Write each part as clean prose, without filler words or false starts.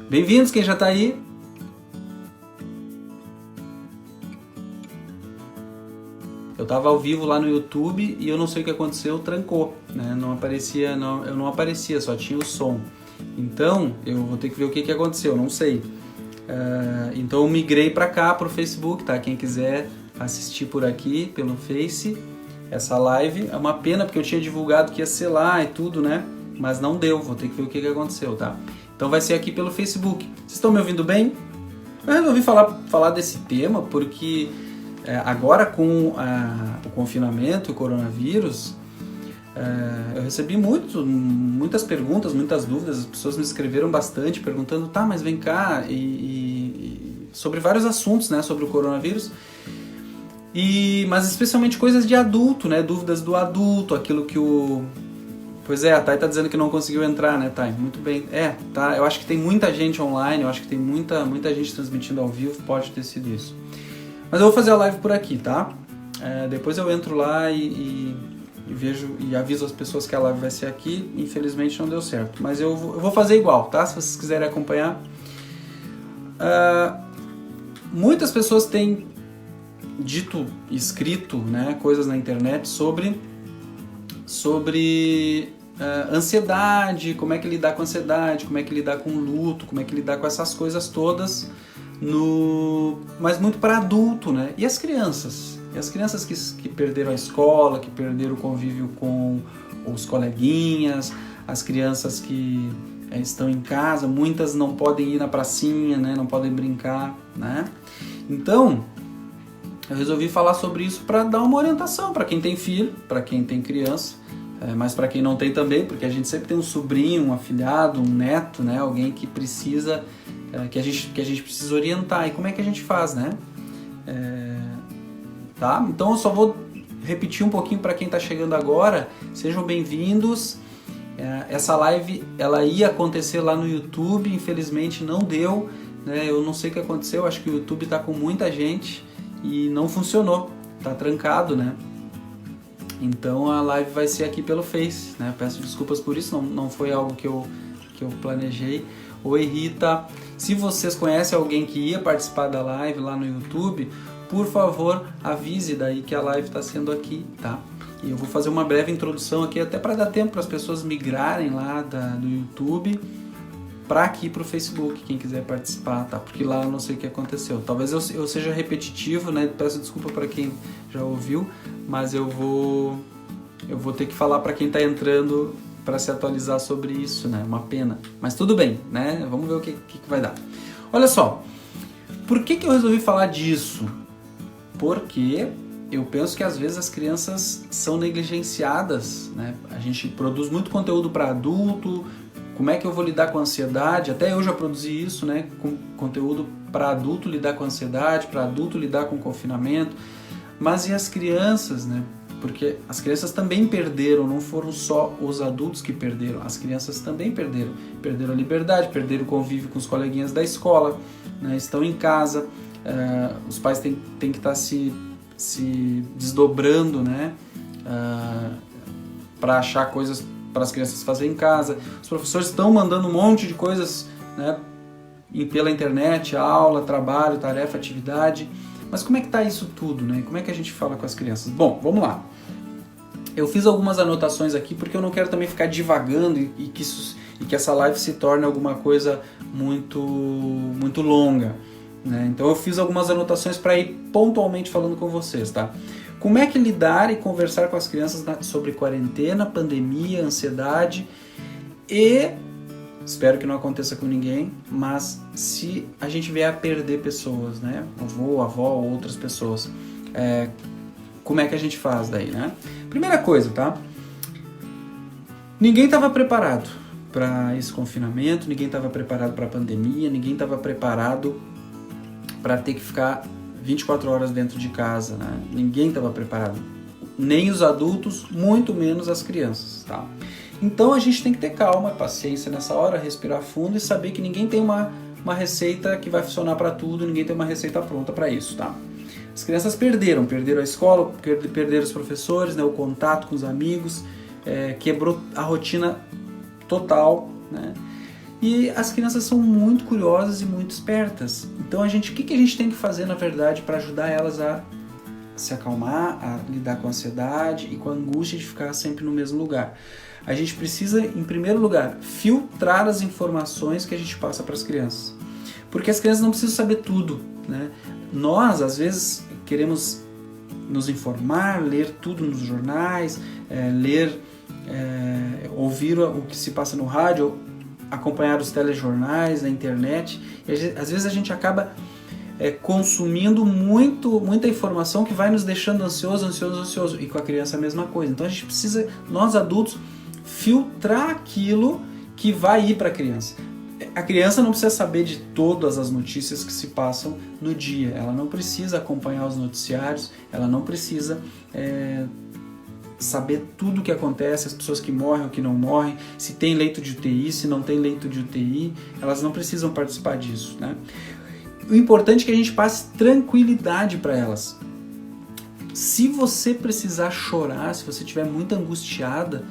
Bem-vindos quem já está aí. Eu estava ao vivo lá no YouTube e eu não sei o que aconteceu, trancou, né? Não aparecia, eu não aparecia, só tinha o som. Então eu vou ter que ver o que aconteceu, não sei. Então eu migrei para cá, para o Facebook, tá? Quem quiser assistir por aqui, pelo Face, essa live. É uma pena porque eu tinha divulgado que ia ser lá e tudo, né? Mas não deu, vou ter que ver o que aconteceu, tá? Então vai ser aqui pelo Facebook. Vocês estão me ouvindo bem? Eu resolvi falar desse tema porque agora com o confinamento e o coronavírus, eu recebi muitas perguntas, muitas dúvidas, as pessoas me escreveram bastante perguntando, tá, mas vem cá, e sobre vários assuntos, né, sobre o coronavírus, mas especialmente coisas de adulto, né, dúvidas do adulto, aquilo que o... Pois é, a Thay tá dizendo que não conseguiu entrar, né, Thay? Muito bem. Tá, eu acho que tem muita gente online, eu acho que tem muita gente transmitindo ao vivo, pode ter sido isso. Mas eu vou fazer a live por aqui, tá? Depois eu entro lá e vejo e aviso as pessoas que a live vai ser aqui. Infelizmente não deu certo, mas eu vou fazer igual, tá? Se vocês quiserem acompanhar. Muitas pessoas têm dito, escrito, né, coisas na internet sobre ansiedade, como é que lidar com ansiedade, como é que lidar com luto, como é que lidar com essas coisas todas, mas muito para adulto, né? E as crianças? E as crianças que perderam a escola, que perderam o convívio com os coleguinhas, as crianças que estão em casa, muitas não podem ir na pracinha, né? Não podem brincar, né? Então, eu resolvi falar sobre isso para dar uma orientação para quem tem filho, para quem tem criança, mas para quem não tem também, porque a gente sempre tem um sobrinho, um afilhado, um neto, né? Alguém que precisa, que a gente precisa orientar. E como é que a gente faz, né? Tá? Então eu só vou repetir um pouquinho para quem está chegando agora. Sejam bem-vindos. Essa live ela ia acontecer lá no YouTube, infelizmente não deu, né? Eu não sei o que aconteceu, acho que o YouTube está com muita gente e não funcionou, tá trancado, né? Então a live vai ser aqui pelo Face, né? Peço desculpas por isso, não foi algo que eu planejei. Oi, Rita, se vocês conhecem alguém que ia participar da live lá no YouTube, por favor, avise daí que a live está sendo aqui, tá? E eu vou fazer uma breve introdução aqui, até para dar tempo para as pessoas migrarem lá do YouTube para aqui para o Facebook, quem quiser participar, tá? Porque lá eu não sei o que aconteceu. Talvez eu seja repetitivo, né? Peço desculpa para quem já ouviu, mas eu vou ter que falar para quem está entrando para se atualizar sobre isso, né? Uma pena. Mas tudo bem, né? Vamos ver o que vai dar. Olha só, por que eu resolvi falar disso? Porque eu penso que às vezes as crianças são negligenciadas, né? A gente produz muito conteúdo para adulto. Como é que eu vou lidar com a ansiedade? Até eu já produzi isso, né? Com conteúdo para adulto lidar com a ansiedade, para adulto lidar com o confinamento. Mas e as crianças, né? Porque as crianças também perderam, não foram só os adultos que perderam, as crianças também perderam. Perderam a liberdade, perderam o convívio com os coleguinhas da escola, né? Estão em casa, os pais têm que estar se desdobrando, né? Para achar coisas para as crianças fazerem em casa. Os professores estão mandando um monte de coisas, né, pela internet, aula, trabalho, tarefa, atividade. Mas como é que está isso tudo, né? Como é que a gente fala com as crianças? Bom, vamos lá. Eu fiz algumas anotações aqui porque eu não quero também ficar divagando e que essa live se torne alguma coisa muito longa, né? Então eu fiz algumas anotações para ir pontualmente falando com vocês, tá? Como é que lidar e conversar com as crianças sobre quarentena, pandemia, ansiedade e, espero que não aconteça com ninguém, mas se a gente vier a perder pessoas, né? Avô, avó ou outras pessoas, como é que a gente faz daí, né? Primeira coisa, tá? Ninguém estava preparado para esse confinamento, ninguém estava preparado para a pandemia, ninguém estava preparado para ter que ficar 24 horas dentro de casa, né? Ninguém estava preparado, nem os adultos, muito menos as crianças, tá? Então a gente tem que ter calma, paciência nessa hora, respirar fundo e saber que ninguém tem uma receita que vai funcionar para tudo, ninguém tem uma receita pronta para isso, tá? As crianças perderam a escola, perderam os professores, né? O contato com os amigos, quebrou a rotina total, né? E as crianças são muito curiosas e muito espertas. Então o que a gente tem que fazer, na verdade, para ajudar elas a se acalmar, a lidar com a ansiedade e com a angústia de ficar sempre no mesmo lugar? A gente precisa, em primeiro lugar, filtrar as informações que a gente passa para as crianças. Porque as crianças não precisam saber tudo, né? Nós, às vezes, queremos nos informar, ler tudo nos jornais, ouvir o que se passa no rádio, acompanhar os telejornais, na internet. E às vezes a gente acaba consumindo muita informação que vai nos deixando ansioso. E com a criança a mesma coisa. Então a gente precisa, nós adultos, filtrar aquilo que vai ir para a criança. A criança não precisa saber de todas as notícias que se passam no dia. Ela não precisa acompanhar os noticiários, ela não precisa saber tudo o que acontece, as pessoas que morrem ou que não morrem, se tem leito de UTI, se não tem leito de UTI, elas não precisam participar disso, né? O importante é que a gente passe tranquilidade para elas. Se você precisar chorar, se você estiver muito angustiada,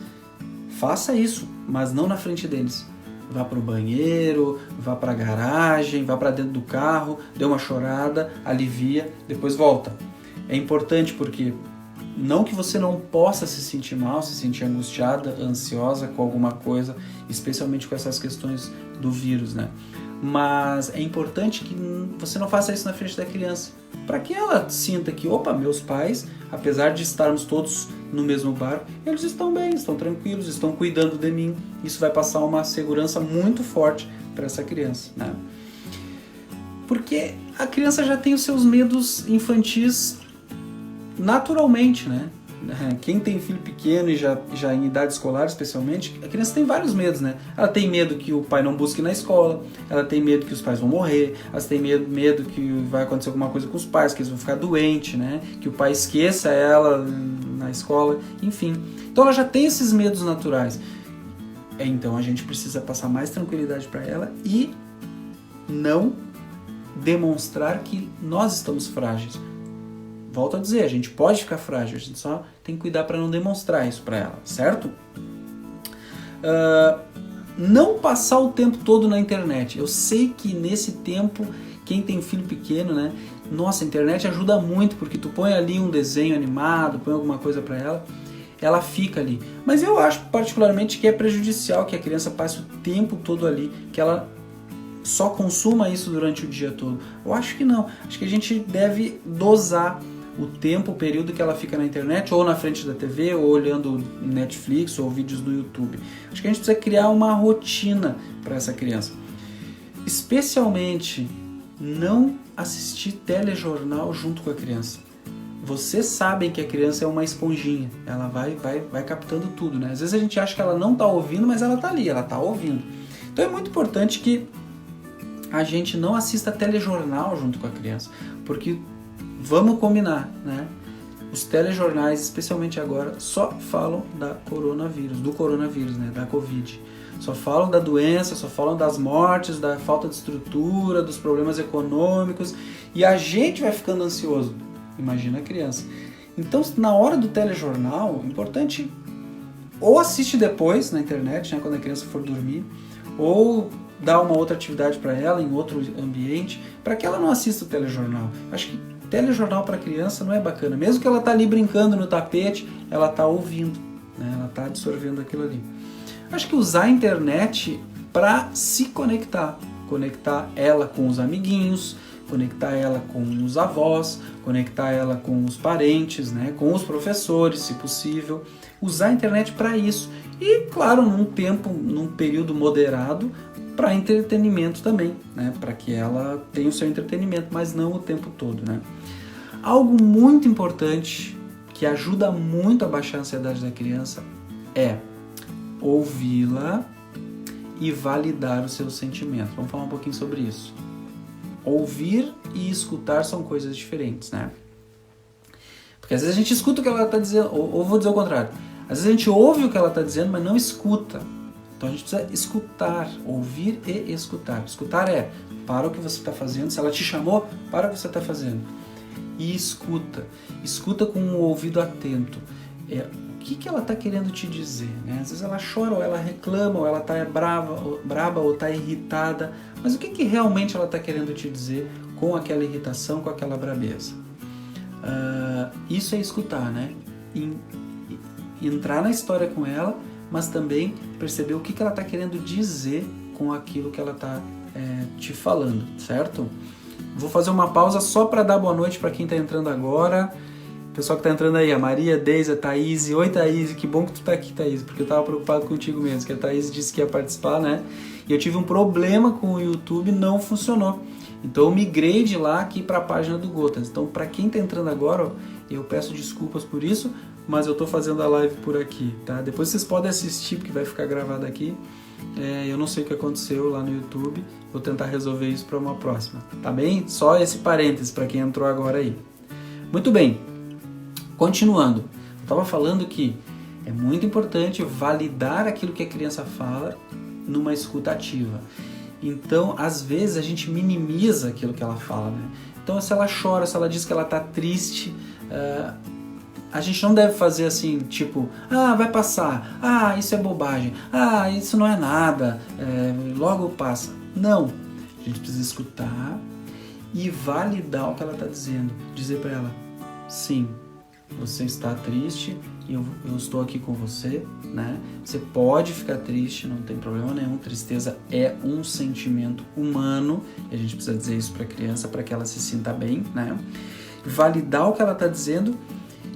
faça isso, mas não na frente deles. Vá para o banheiro, vá para a garagem, vá para dentro do carro, dê uma chorada, alivia, depois volta. É importante porque não que você não possa se sentir mal, se sentir angustiada, ansiosa com alguma coisa, especialmente com essas questões do vírus, né? Mas é importante que você não faça isso na frente da criança, para que ela sinta que, opa, meus pais, apesar de estarmos todos no mesmo barco, eles estão bem, estão tranquilos, estão cuidando de mim. Isso vai passar uma segurança muito forte para essa criança, né? Porque a criança já tem os seus medos infantis naturalmente, né? Quem tem filho pequeno e já em idade escolar especialmente, a criança tem vários medos, né? Ela tem medo que o pai não busque na escola, ela tem medo que os pais vão morrer, ela tem medo que vai acontecer alguma coisa com os pais, que eles vão ficar doentes, né? Que o pai esqueça ela na escola, enfim. Então ela já tem esses medos naturais. Então a gente precisa passar mais tranquilidade para ela e não demonstrar que nós estamos frágeis. Volto a dizer, a gente pode ficar frágil, a gente só tem que cuidar para não demonstrar isso para ela, certo? Não passar o tempo todo na internet. Eu sei que nesse tempo, quem tem filho pequeno, né? Nossa, a internet ajuda muito, porque tu põe ali um desenho animado, põe alguma coisa para ela fica ali. Mas eu acho particularmente que é prejudicial que a criança passe o tempo todo ali, que ela só consuma isso durante o dia todo. Eu acho que não. Acho que a gente deve dosar o tempo, o período que ela fica na internet, ou na frente da TV, ou olhando Netflix, ou vídeos do YouTube. Acho que a gente precisa criar uma rotina para essa criança. Especialmente, não assistir telejornal junto com a criança. Vocês sabem que a criança é uma esponjinha, ela vai captando tudo, né? Às vezes a gente acha que ela não está ouvindo, mas ela está ali, ela está ouvindo. Então é muito importante que a gente não assista telejornal junto com a criança, porque vamos combinar, né? Os telejornais, especialmente agora, só falam do coronavírus, né? Da Covid. Só falam da doença, só falam das mortes, da falta de estrutura, dos problemas econômicos, e a gente vai ficando ansioso. Imagina a criança. Então, na hora do telejornal, é importante ou assiste depois na internet, né, quando a criança for dormir, ou dar uma outra atividade para ela em outro ambiente, para que ela não assista o telejornal. Acho que telejornal para criança não é bacana. Mesmo que ela tá ali brincando no tapete, ela tá ouvindo, né? Ela tá absorvendo aquilo ali. Acho que usar a internet para se conectar ela com os amiguinhos, conectar ela com os avós, conectar ela com os parentes, né? Com os professores, se possível. Usar a internet para isso. E, claro, num período moderado, para entretenimento também, né? Para que ela tenha o seu entretenimento, mas não o tempo todo, né? Algo muito importante que ajuda muito a baixar a ansiedade da criança é ouvi-la e validar os seus sentimentos. Vamos falar um pouquinho sobre isso. Ouvir e escutar são coisas diferentes, né? Porque às vezes a gente escuta o que ela está dizendo, ou vou dizer o contrário. Às vezes a gente ouve o que ela está dizendo, mas não escuta. Então a gente precisa escutar, ouvir e escutar. Escutar é, para o que você está fazendo. Se ela te chamou, para o que você está fazendo. E escuta. Escuta com o ouvido atento. O que ela está querendo te dizer, né? Às vezes ela chora, ou ela reclama, ou ela está brava, ou está irritada, mas o que realmente ela está querendo te dizer com aquela irritação, com aquela brabeza? Isso é escutar, né? Entrar na história com ela, mas também perceber o que ela está querendo dizer com aquilo que ela está te falando, certo? Vou fazer uma pausa só para dar boa noite para quem está entrando agora. Pessoal que tá entrando aí, a Maria, Deise, a Thaís. Oi, Thaís, que bom que tu tá aqui, Thaís, porque eu tava preocupado contigo mesmo, que a Thaís disse que ia participar, né? E eu tive um problema com o YouTube, não funcionou. Então eu migrei de lá aqui para a página do Gotas. Então, para quem tá entrando agora, ó, eu peço desculpas por isso, mas eu tô fazendo a live por aqui, tá? Depois vocês podem assistir, porque vai ficar gravado aqui. Eu não sei o que aconteceu lá no YouTube, vou tentar resolver isso para uma próxima, tá bem? Só esse parênteses para quem entrou agora aí. Muito bem. Continuando, eu estava falando que é muito importante validar aquilo que a criança fala numa escuta ativa. Então, às vezes, a gente minimiza aquilo que ela fala, né? Então, se ela chora, se ela diz que ela está triste, a gente não deve fazer assim, tipo, vai passar, isso é bobagem, isso não é nada, logo passa. Não, a gente precisa escutar e validar o que ela está dizendo. Dizer para ela, sim, você está triste e eu estou aqui com você, né? Você pode ficar triste, não tem problema nenhum. Tristeza é um sentimento humano e a gente precisa dizer isso para a criança para que ela se sinta bem, né? Validar o que ela está dizendo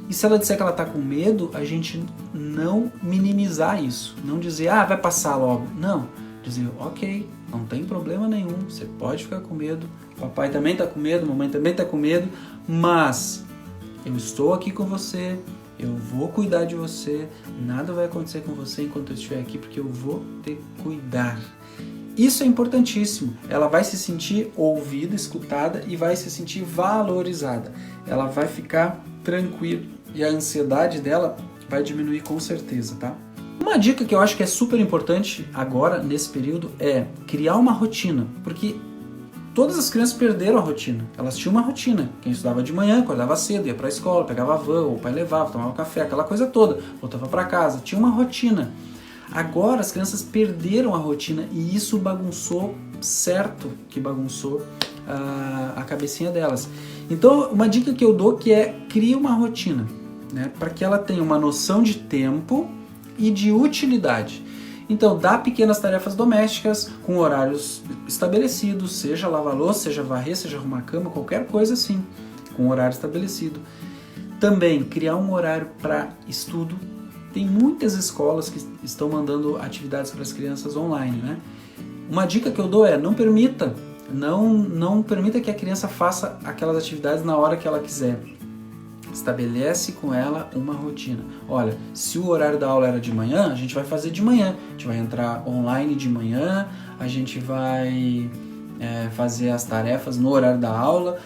e se ela disser que ela está com medo, a gente não minimizar isso. Não dizer, vai passar logo. Não, dizer, ok, não tem problema nenhum, você pode ficar com medo. Papai também está com medo, mamãe também está com medo, mas eu estou aqui com você, eu vou cuidar de você, nada vai acontecer com você enquanto eu estiver aqui, porque eu vou te cuidar. Isso é importantíssimo. Ela vai se sentir ouvida, escutada e vai se sentir valorizada. Ela vai ficar tranquila e a ansiedade dela vai diminuir com certeza, tá? Uma dica que eu acho que é super importante agora, nesse período, é criar uma rotina, porque todas as crianças perderam a rotina. Elas tinham uma rotina. Quem estudava de manhã, acordava cedo, ia para a escola, pegava a van, ou o pai levava, tomava café, aquela coisa toda. Voltava para casa. Tinha uma rotina. Agora as crianças perderam a rotina e isso bagunçou, certo que bagunçou a cabecinha delas. Então, uma dica que eu dou que é cria uma rotina, né, para que ela tenha uma noção de tempo e de utilidade. Então, dá pequenas tarefas domésticas com horários estabelecidos, seja lavar louça, seja varrer, seja arrumar a cama, qualquer coisa assim, com horário estabelecido. Também, criar um horário para estudo. Tem muitas escolas que estão mandando atividades para as crianças online, né? Uma dica que eu dou é, não permita que a criança faça aquelas atividades na hora que ela quiser. Estabelece com ela uma rotina. Olha, se o horário da aula era de manhã, a gente vai fazer de manhã. A gente vai entrar online de manhã, a gente vai fazer as tarefas no horário da aula.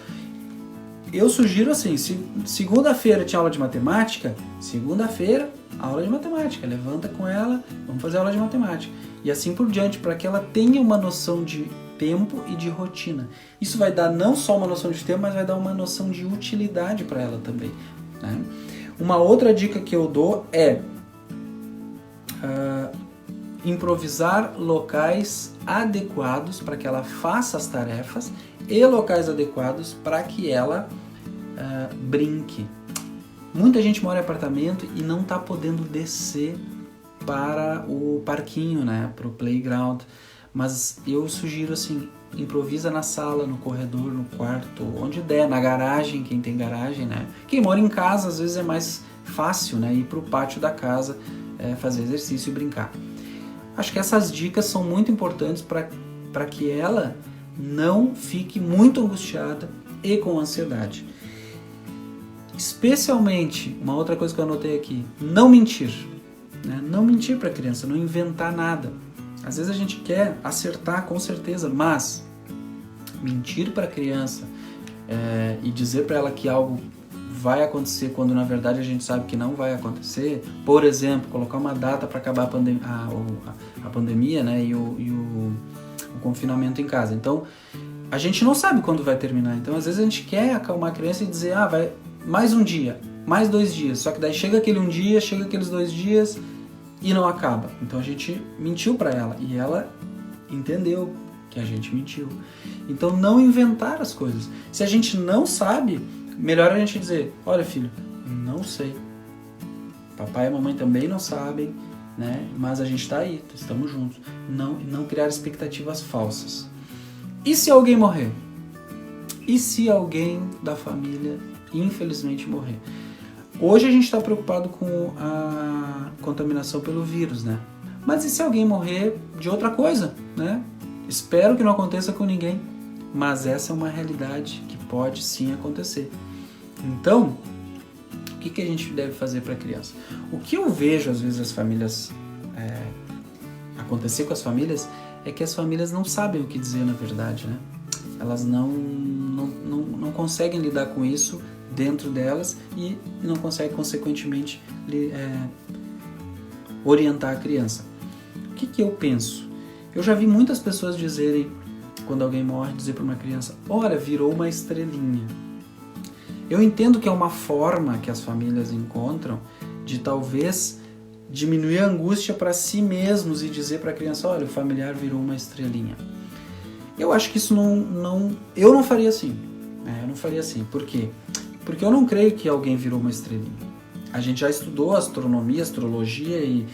Eu sugiro assim, se segunda-feira tinha aula de matemática, segunda-feira, aula de matemática. Levanta com ela, vamos fazer aula de matemática. E assim por diante, para que ela tenha uma noção de tempo e de rotina. Isso vai dar não só uma noção de tempo, mas vai dar uma noção de utilidade para ela também, né? Uma outra dica que eu dou é improvisar locais adequados para que ela faça as tarefas e locais adequados para que ela brinque. Muita gente mora em apartamento e não está podendo descer para o parquinho, né, para o playground. Mas eu sugiro assim, improvisa na sala, no corredor, no quarto, onde der, na garagem, quem tem garagem, né? Quem mora em casa, às vezes é mais fácil, né? Ir para o pátio da casa, fazer exercício e brincar. Acho que essas dicas são muito importantes para que ela não fique muito angustiada e com ansiedade. Especialmente, uma outra coisa que eu anotei aqui, não mentir. Né? Não mentir para a criança, não inventar nada. Às vezes a gente quer acertar com certeza, mas mentir para a criança e dizer para ela que algo vai acontecer quando na verdade a gente sabe que não vai acontecer, por exemplo, colocar uma data para acabar a pandemia, né, e o confinamento em casa. Então, a gente não sabe quando vai terminar. Então, às vezes a gente quer acalmar a criança e dizer, vai mais um dia. mais 2 dias. Só que daí chega aquele um dia, chega aqueles 2 dias e não acaba. Então a gente mentiu para ela e ela entendeu que a gente mentiu. Então não inventar as coisas. Se a gente não sabe, melhor a gente dizer, olha filho, não sei. Papai e mamãe também não sabem, né? Mas a gente está aí, estamos juntos. Não criar expectativas falsas. E se alguém morrer? E se alguém da família, infelizmente, morrer? Hoje a gente está preocupado com a contaminação pelo vírus, né? Mas e se alguém morrer de outra coisa, né? Espero que não aconteça com ninguém, mas essa é uma realidade que pode sim acontecer. Então, o que a gente deve fazer para a criança? O que eu vejo às vezes as famílias acontecer com as famílias é que as famílias não sabem o que dizer na verdade, né? Elas não conseguem lidar com isso dentro delas e não conseguem consequentemente orientar a criança. O que eu penso? Eu já vi muitas pessoas dizerem, quando alguém morre, dizer para uma criança, olha, virou uma estrelinha. Eu entendo que é uma forma que as famílias encontram de talvez diminuir a angústia para si mesmos e dizer para a criança, olha, o familiar virou uma estrelinha. Eu acho que isso eu não faria assim. Eu não faria assim. Por quê? Porque eu não creio que alguém virou uma estrelinha. A gente já estudou astronomia, astrologia e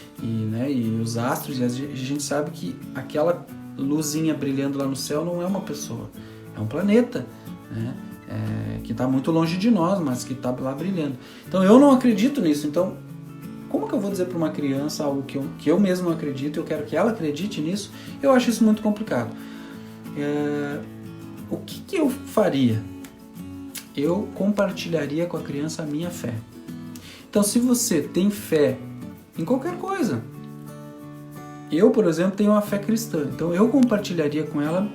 os astros e a gente sabe que aquela luzinha brilhando lá no céu não é uma pessoa, é um planeta, né? Que está muito longe de nós, mas que está lá brilhando. Então eu não acredito nisso. Então como que eu vou dizer para uma criança algo que eu mesmo não acredito e eu quero que ela acredite nisso? Eu acho isso muito complicado. O que eu faria? Eu compartilharia com a criança a minha fé. Então, se você tem fé em qualquer coisa, eu, por exemplo, tenho uma fé cristã. Então, eu compartilharia com ela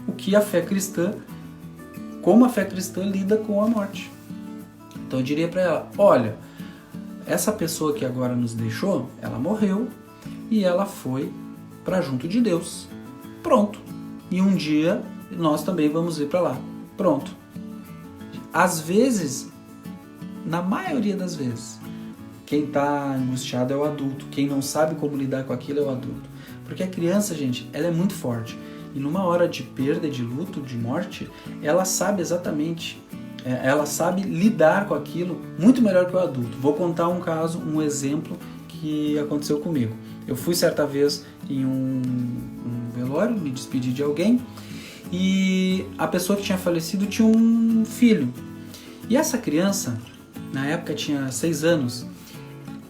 o que a fé cristã, como a fé cristã lida com a morte. Então, eu diria para ela, olha, essa pessoa que agora nos deixou, ela morreu e ela foi para junto de Deus. Pronto. E um dia nós também vamos ir para lá. Pronto. Às vezes, na maioria das vezes, quem está angustiado é o adulto. Quem não sabe como lidar com aquilo é o adulto. Porque a criança, gente, ela é muito forte. E numa hora de perda, de luto, de morte, ela sabe exatamente, ela sabe lidar com aquilo muito melhor que o adulto. Vou contar um caso, um exemplo que aconteceu comigo. Eu fui certa vez em um velório, me despedi de alguém, e a pessoa que tinha falecido tinha um filho. E essa criança, na época tinha 6 anos,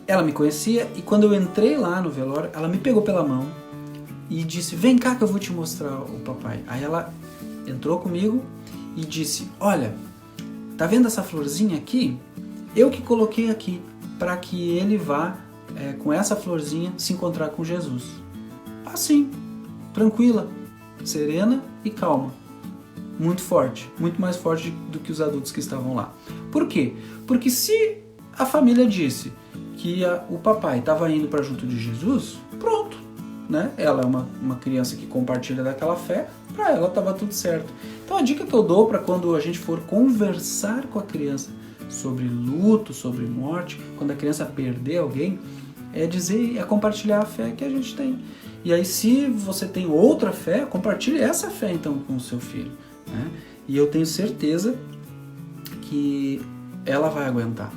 ela me conhecia e quando eu entrei lá no velório, ela me pegou pela mão e disse, vem cá que eu vou te mostrar o papai. Aí ela entrou comigo e disse, olha, tá vendo essa florzinha aqui? Eu que coloquei aqui para que ele vá com essa florzinha se encontrar com Jesus. Assim, tranquila, serena e calma. Muito forte, muito mais forte do que os adultos que estavam lá. Por quê? Porque se a família disse que o papai estava indo para junto de Jesus, pronto, né? Ela é uma criança que compartilha daquela fé, para ela estava tudo certo. Então a dica que eu dou para quando a gente for conversar com a criança sobre luto, sobre morte, quando a criança perder alguém, é compartilhar a fé que a gente tem. E aí se você tem outra fé, compartilhe essa fé então com o seu filho, né? E eu tenho certeza que ela vai aguentar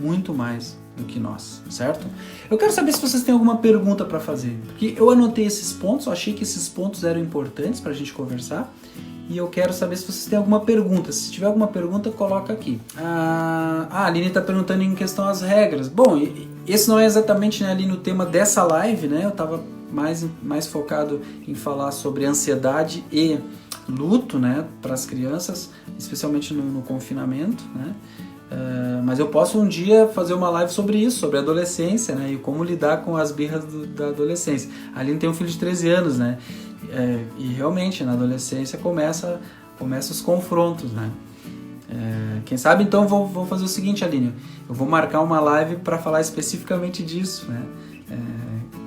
muito mais do que nós, certo? Eu quero saber se vocês têm alguma pergunta para fazer, porque eu anotei esses pontos, eu achei que esses pontos eram importantes para a gente conversar, e eu quero saber se vocês têm alguma pergunta. Se tiver alguma pergunta, coloca aqui. A Aline está perguntando em questão às regras. Bom, esse não é exatamente, né, ali no tema dessa live, né? Eu estava mais focado em falar sobre ansiedade e luto, né, para as crianças, especialmente no confinamento, né? Mas eu posso um dia fazer uma live sobre isso, sobre a adolescência, né, e como lidar com as birras da adolescência. A Aline tem um filho de 13 anos, né, e realmente na adolescência começa os confrontos, né. Quem sabe então vou fazer o seguinte, Aline, eu vou marcar uma live para falar especificamente disso, né,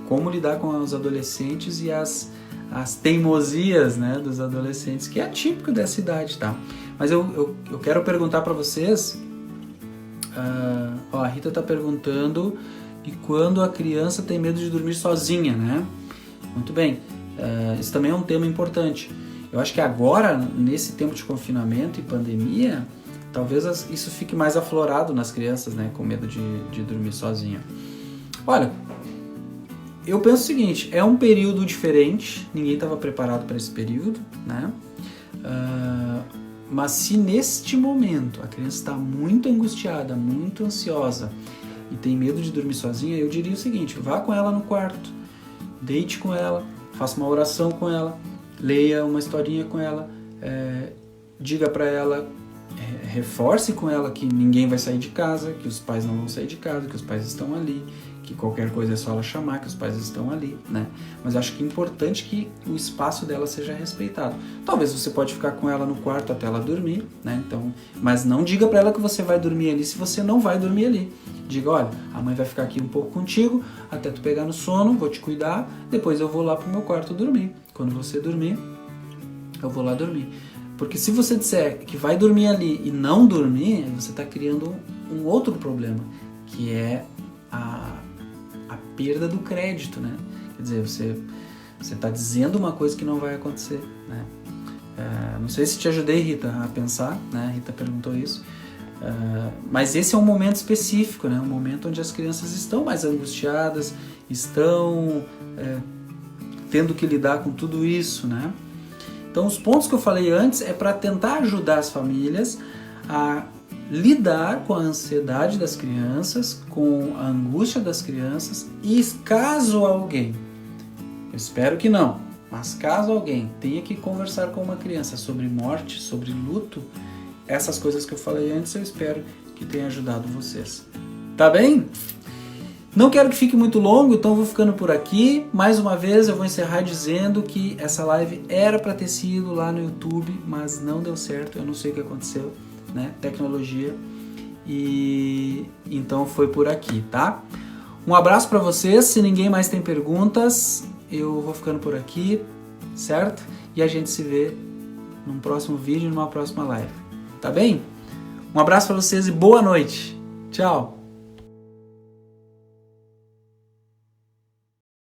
como lidar com os adolescentes e as teimosias, né, dos adolescentes, que é típico dessa idade, tá? Mas eu quero perguntar para vocês A Rita está perguntando e quando a criança tem medo de dormir sozinha, né? Muito bem, isso também é um tema importante. Eu acho que agora, nesse tempo de confinamento e pandemia, talvez isso fique mais aflorado nas crianças, né? Com medo de dormir sozinha. Olha, eu penso o seguinte, é um período diferente, ninguém estava preparado para esse período, né? Mas se neste momento a criança está muito angustiada, muito ansiosa e tem medo de dormir sozinha, eu diria o seguinte, vá com ela no quarto, deite com ela, faça uma oração com ela, leia uma historinha com ela, diga para ela, reforce com ela que ninguém vai sair de casa, que os pais não vão sair de casa, que os pais estão ali, que qualquer coisa é só ela chamar, que os pais estão ali, né? Mas acho que é importante que o espaço dela seja respeitado. Talvez você pode ficar com ela no quarto até ela dormir, né? Então, mas não diga para ela que você vai dormir ali se você não vai dormir ali. Diga, olha, a mãe vai ficar aqui um pouco contigo, até tu pegar no sono, vou te cuidar, depois eu vou lá pro meu quarto dormir. Quando você dormir, eu vou lá dormir. Porque se você disser que vai dormir ali e não dormir, você está criando um outro problema, que é a perda do crédito, né? Quer dizer, você está dizendo uma coisa que não vai acontecer, né? Não sei se te ajudei, Rita, a pensar, né? A Rita perguntou isso. Mas esse é um momento específico, né? Um momento onde as crianças estão mais angustiadas, estão tendo que lidar com tudo isso, né? Então, os pontos que eu falei antes é para tentar ajudar as famílias a lidar com a ansiedade das crianças, com a angústia das crianças e caso alguém, eu espero que não, mas caso alguém tenha que conversar com uma criança sobre morte, sobre luto, essas coisas que eu falei antes eu espero que tenha ajudado vocês. Tá bem? Não quero que fique muito longo, então vou ficando por aqui. Mais uma vez eu vou encerrar dizendo que essa live era para ter sido lá no YouTube, mas não deu certo, eu não sei o que aconteceu, né? Tecnologia, e então foi por aqui, tá? Um abraço para vocês, se ninguém mais tem perguntas, eu vou ficando por aqui, certo? E a gente se vê num próximo vídeo, numa próxima live, tá bem? Um abraço para vocês e boa noite, tchau!